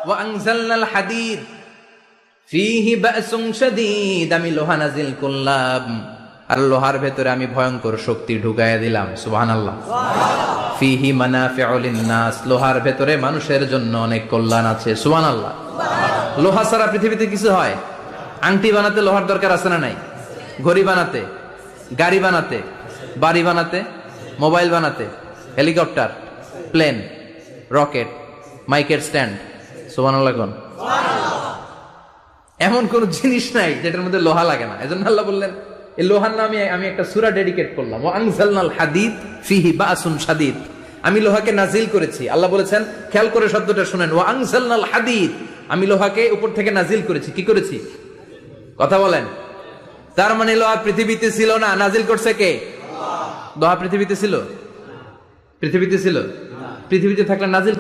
ওয়া আনজালনাল হাদিদ ফীহি বাসুন শাদীদ, আমি লোহা নাজিল করলাম আর লোহার ভেতরে আমি ভয়ঙ্কর শক্তি ঢুকাইয়া দিলাম। সুবহানাল্লাহ। ফীহি মানাফিউ লিন-নাস, লোহার ভেতরে মানুষের জন্য অনেক কল্যাণ আছে। সুবহানাল্লাহ। লোহা ছাড়া পৃথিবীতে কিছু হয়? আংটি বানাতে লোহার দরকার আছে না নাই? ঘড়ি বানাতে, গাড়ি বানাতে, বাড়ি বানাতে, মোবাইল বানাতে, হেলিকপ্টার, প্লেন, রকেট, মাইকের স্ট্যান্ড। সুবহানাল্লাহ কোন? এমন কোন জিনিস নাই যেটার মধ্যে লোহা লাগে না। এজন্য আল্লাহ বললেন এই লোহার নামে আমি একটা সূরা ডেডিকেট করলাম, ওয়া আনজালনাল হাদিদ ফীহি বাসুন শাদীদ, আমি লোহাকে নাজিল করেছি। আল্লাহ বলেছেন, খেয়াল করে শব্দটা শুনেন, ওয়া আনজালনাল হাদিদ, আমি লোহাকে উপর থেকে নাজিল করেছি। কি করেছি? কথা বলেন। তার মানে লোহা পৃথিবীতে ছিল না, নাজিল করছে কে? লোহা পৃথিবীতে ছিল? পৃথিবীতে ছিল? পৃথিবীতে থাকলে নাজিল